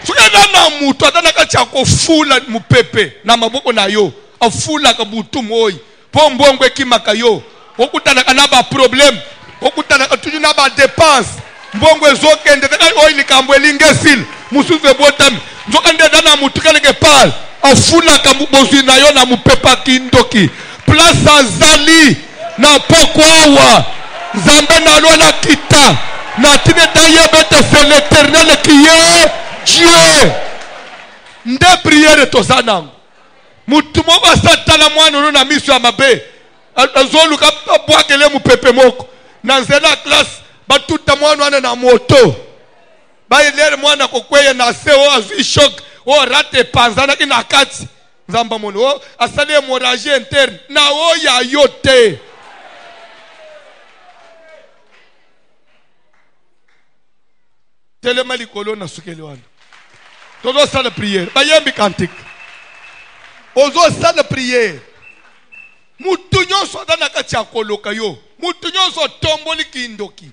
Sukenda na mutu atana kachako fula mupepe na maboko na yo afula ka butu moyi po mbongo ekimaka yo okutana kana ba problem okutana tuju na ba dépense mbongo ezokende teka oyi likambo elingesil musuze botam zokande dana mutu keleke pal afula ka bozu na yo na mupepa kindoki place azali na pokwawa nzambe na lo na kita na tine tayebete c'est l'Éternel qui est Dieu. Nde prière tozana. Mutu moko satana mwana na miso ya mabe. Azoluka bwakele mupepe moko. Na nzela classe batuta mwana na moto. Ba ilere mwana kokweye na seo azu shock. O rate panzana kina kati. Nzamba mono o asali hémorragie interne. Na o ya yote. Telema likolo na sukeli wana. Tozo sa la prière. Bayembi kantik. Ozo sa la prière. Mutu nyonso dana kati ya koloka yo. Mutu nyonso tomboli kindoki.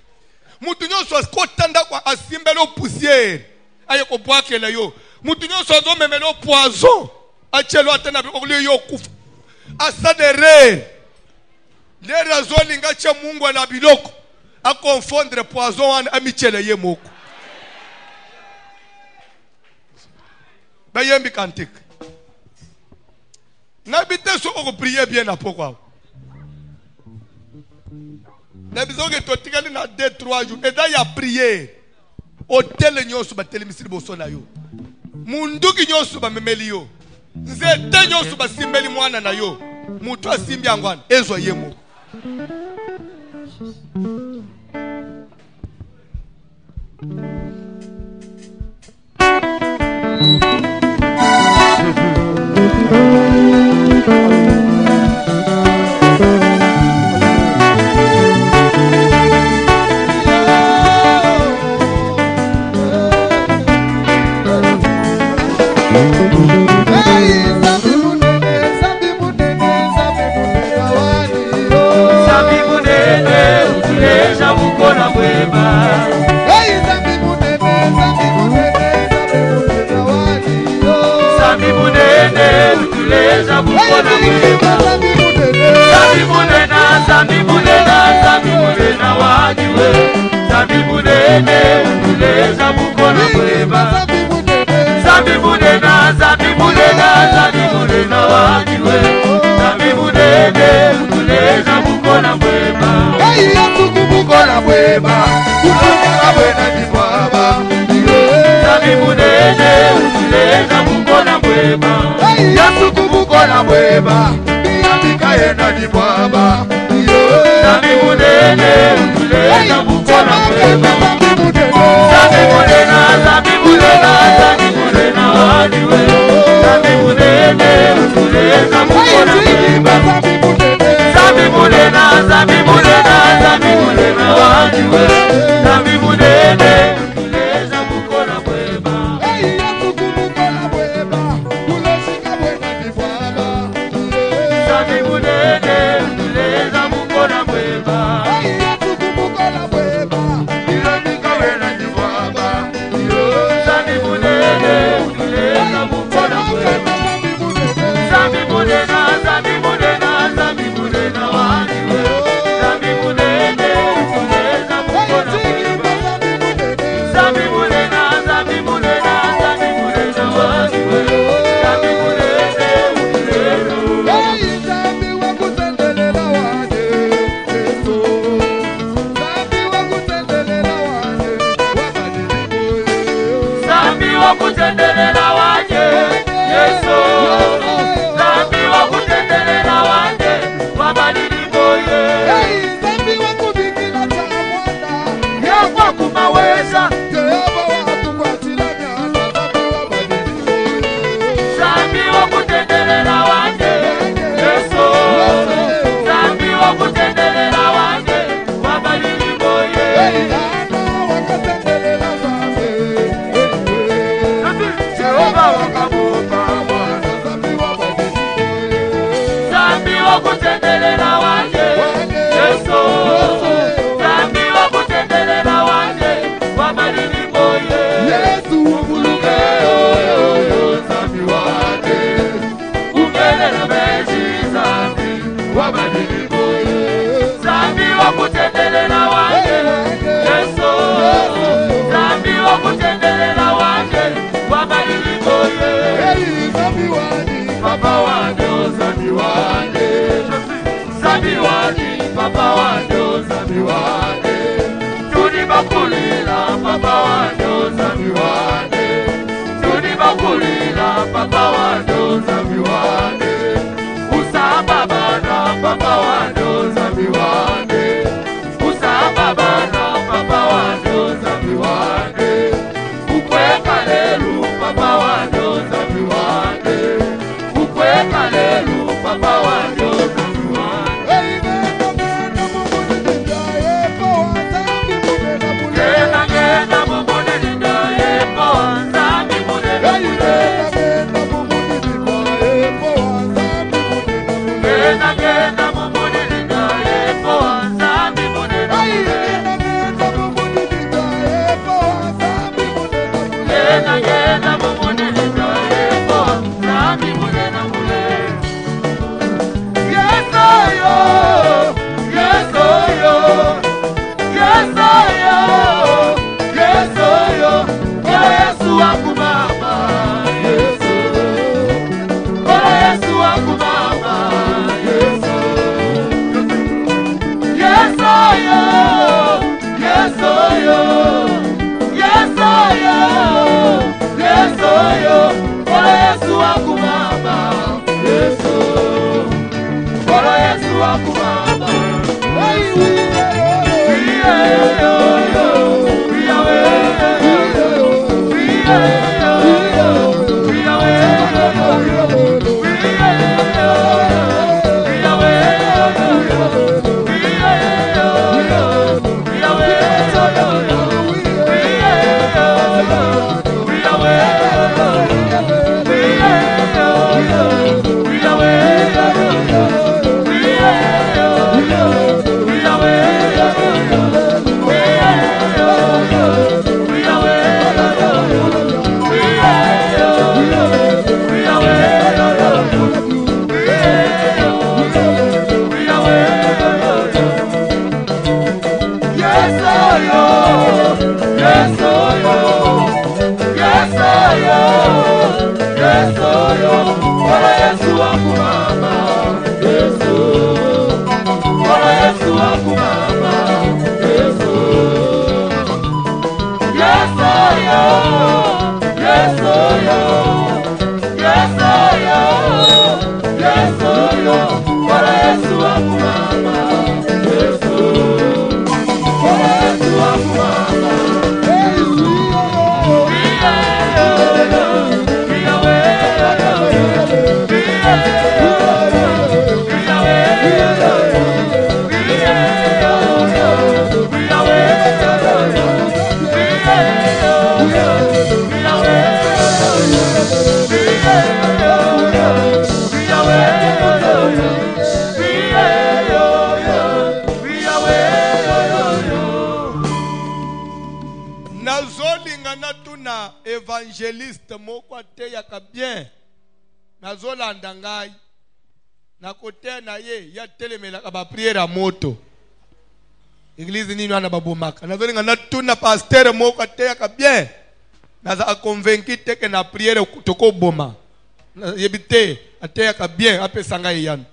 Mutu nyonso kotanda kwa asimbelo poussière. Aye ko bwakela yo. Mutu nyonso zo memelo poison. Achelo atena biko yo kufa. Asadere. Le raison linga cha Mungu na biloko. A confondre poison wana amichele ye moko. Bayembi kantik. N'habitez sur vous prier bien à pourquoi. N'habitez que tu as na 2-3 jours. Et là il y a prié. Hôtel nyosu ba telemisiri bosona yo. Munduki nyosu ba memeli yo. Nzete nyosu ba simbeli mwana na yo. Mutu asimbi angwana ezo yemo. Zambi wakutendelela wanje Yesu Zambi wakutendelela wanje Wabadili boye Yesu uvuluke Zambi wanje Ungelela meji Zambi Wabadili boye Zambi wakutendelela wanje Yesu Zambi wakutendelela wanje Wabadili boye Zambi wanje Papa wanje Zambi wanje Zambi wanje Papa wanje Zambi wanje Tuni bakulila Papa wanje Zambi wanje Tuni bakulila Papa wanje Zambi wanje Usaba bana Papa wanje Zambi wanje Usaba bana Papa wanje Zambi wanje Ukweka lelu Papa wanje Zambi wanje Ukweka lelu Papa wanje Zambi wanje Gena gena mumuni nindaye Zambi munena mule Gena gena mumuni nindaye Zambi munena mule Gena gena mumuni nindaye Zambi munena mule Yes I am Yes I am Yes I am Yes I am Ola Yesu wangu mama Yesu Ola Yesu wangu mama Yesu Yes I am Yes I am Yes I am Yes I am Ola Yesu wangu mama Yesu Ola Yesu wangu mama Évangéliste moko te yaka bien nazolanda ngai na kote na ye ya telemelaka ba prière à moto église nini wana babomaka nazolinga natuna pasteur moko te yaka bien naza convaincu te que na prière toko boma yebite ate yaka bien apesa ngai yana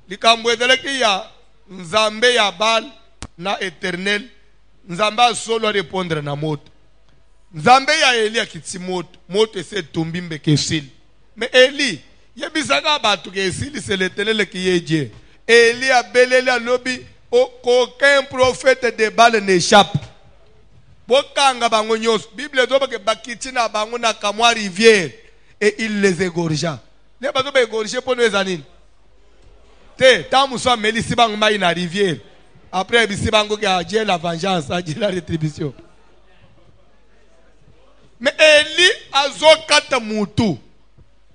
likambo ezalaki ya nzambe ya bal na éternel nzambe solo répondre na moto Nzambe ya Eli akitsi moto ese tumbi mbeke esili. Mais Eli, yebisaka batu ke esili c'est l'Éternel qui est Dieu. Eli abeleli alobi aucun prophète de Baal n'échappe. Bokanga bango nyos. Bible zoba ke bakiti na bango na kamwa rivière et il les égorgea. Ne bazo ba égorger pour nous anine. Te tamu so melisi bango mai na rivière. Après bisi bango ke Dieu la vengeance, Dieu la rétribution. Mais Eli azokata mutu.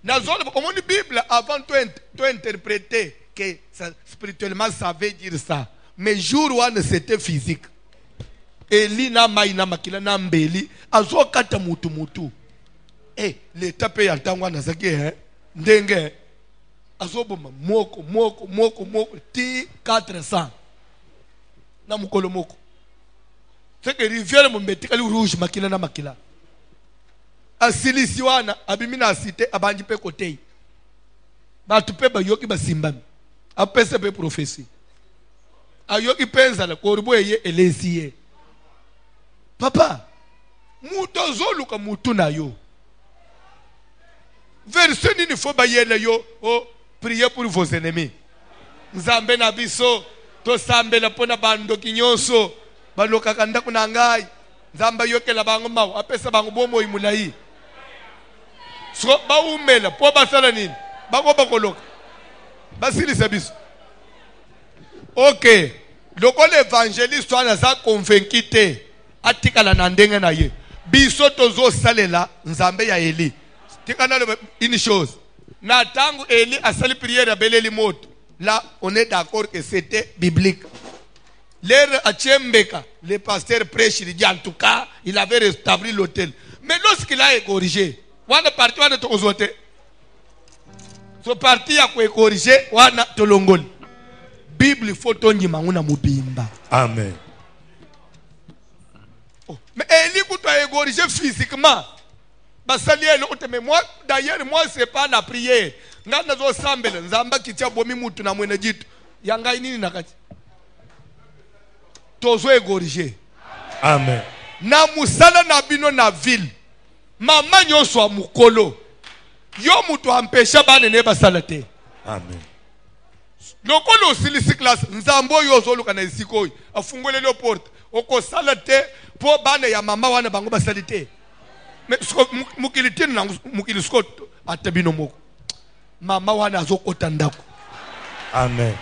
Nazona, comme on dit Bible, avant de interpréter, que spirituellement ça veut dire ça. Mais jour où c'était physique. Eli na mai na makila na mbeli azo kata mutu. L'État paye à temps na zaki ndenge azo boma moko ti 400 na mukolo moko. C'est que rivière mo metikali rouge makila na makila. Asilisi wana abimina cité abanji pe côté. Ba tupe ba yoki ba simbami. Apese pe prophétie. Ayoki penza la korbo eye elesiye. Papa, muto zoluka mutu na yo. Verset nini faut bayele yo, priez pour vos ennemis. Nzambe na biso to sambela pona bando kinyonso, baloka kanda kuna ngai. Nzamba yokela bango mawo, apesa bango bomo imulai. So ba umela po basala nini? Bango bakoloka. Basilisa biso. OK. Loko l'évangéliste wana za convaincu te. Atikala na ndenge na ye. Biso tozo salela nzambe ya Eli. Tikana une chose. Na tangu Eli a sali prière beleli moto. Là, on est d'accord que c'était biblique. L'air à Tchembeka, le pasteur prêche, il dit en tout cas, il avait rétabli l'hôtel. Mais lorsqu'il a corrigé, wana parti wana tozote. So parti a corrigé, wana tolongol. Bible photo nyimanguna mubimba. Amen. Mais Eli a égorgé physiquement. Mais moi, d'ailleurs, moi, c'est pas la prière. Ngana zo sambele, nzamba kitia bomi mutu na mwene jitu. Yanga inini nakati. Tozo égorgé. Amen. Na musala na bino na ville. Mama nyonso a mukolo. Yo mutu ampesha bane neba salate. Amen. Lokolo silisi class, nzambo yo zoluka na isikoyi. Afungole le porte. Oko salate. Po bane ya mama wana bango basalite. Mais mukilitini na mukilisko atabino moko. Mama wana azokota ndako. Amen.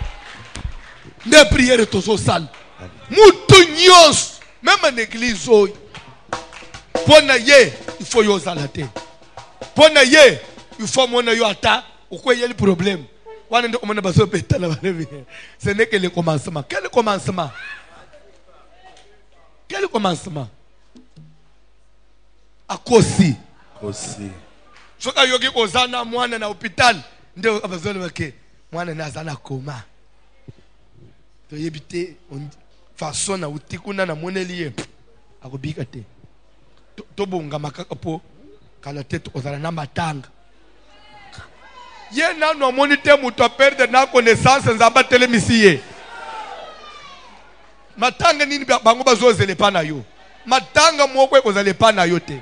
Ne prière tozo sal. Mutu nyos. Même en église oy. Pona ye, il faut yo salate. Pona ye, il faut mona yo ata. Pourquoi il y a le problème? Wana ndo komana baso peta la balevi. Ce n'est que le commencement. Quel commencement? Quel commencement? Akosi. Aussi. Soka yogi kozana mwana na hospital. Ndio abazole wake. Mwana na zana koma. To yebite façon na utikuna na moneliye. Akobika te. To bonga makaka po kala tete ozala na matanga. Ye na no monite muto perdre na connaissance nzamba telemisiye. Matanga nini bango bazozele pa na yo. Matanga moko ekozale pa na yo te.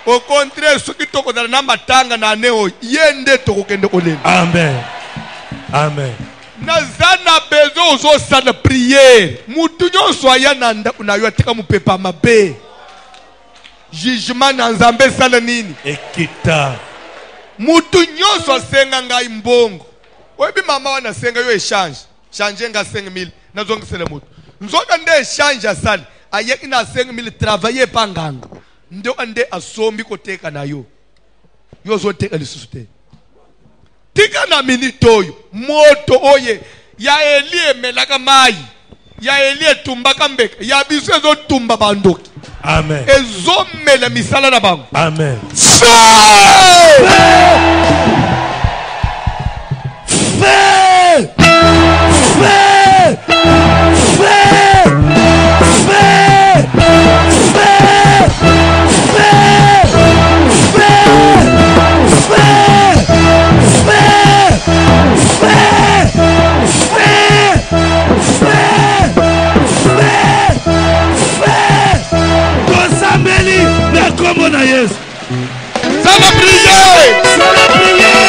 Au contraire, ceux qui toko dans na matanga na neo yende toko kende kolen. Amen. Amen. Nazana bezo zo sana prière. Mutu nyonso aya nanda na yo atika mupepa mabe. Jugement na nzambe sala nini? Ekita. Mutu nyonso senga ngai mbongo. Oyebi mama wana senga yo échange. Changer nga 5000 na zonga sele mutu. Nzoka nde échange asali. Ayeki na 5000 travailler panganga. Ndio ande asombi koteka na yo. Yo zoteka lisusu te. Tika na minitoyo. Moto oye. Ya Eli emelaka mai. Ya Eli etumbaka mbeka. Ya biso ezo tumba bandoki. Amen. Ezo mele misala na bango. Amen. Feu! Feu! Feu! Feu! Tosambeli na kombo na Yesu. Ça va prier! Ça va prier!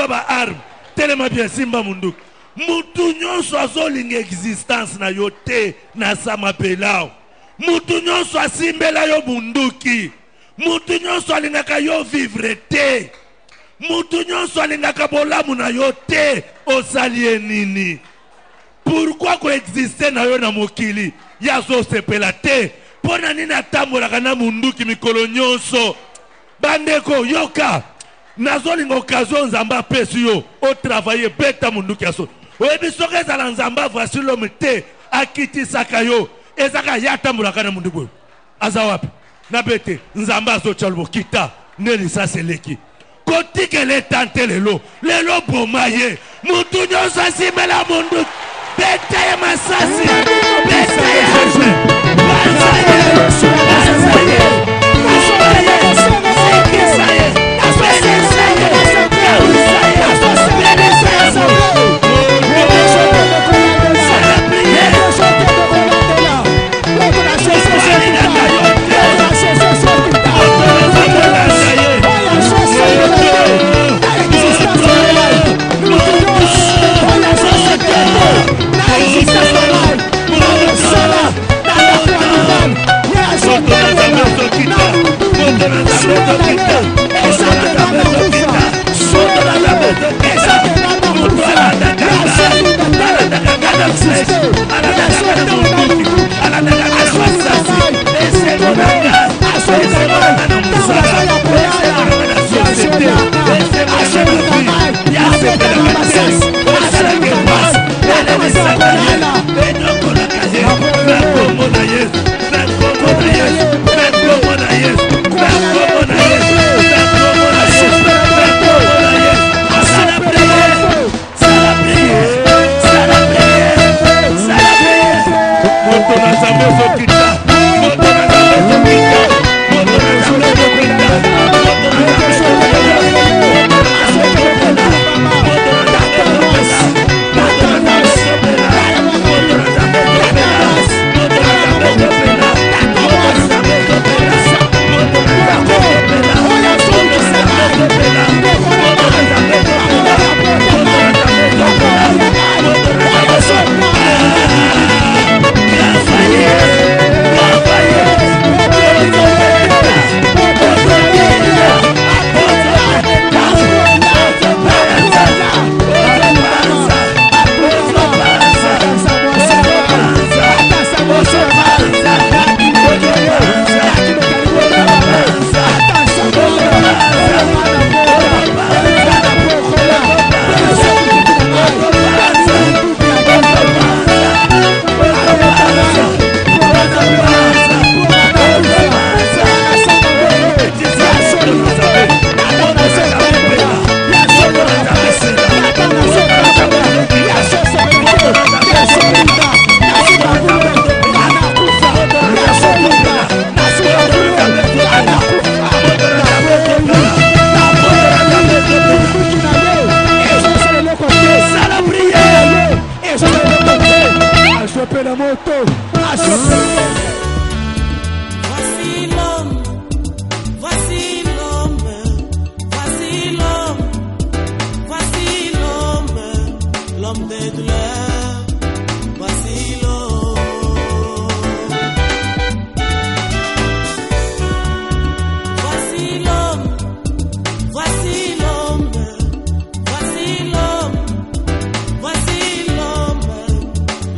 simba ba arme telema bien simba munduki mutu nyonso azolinga existence na yo te na sama pelao mutu nyonso asimbela yo munduki mutu nyonso alingaka yo vivre te mutu nyonso alingaka bolamu na yo te osali nini pourquoi coexister na yo na mokili yazo sepela te pona nini atambolaka na munduki mikolo nyonso bandeko yoka nazolinga occasion nzamba apesi yo otravaille beta munduki yaso oyebi soki ezala nzamba voici l'homme te akitisaka yo ezaka ya atambolaka na munduki oyo aza wapi na bete nzamba azotya lobo kita nde lisasi eleki kotikele tante lelo boma ye mutu nyonso asimela munduki beta ye masasi beta ye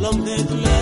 l'homme de douleur.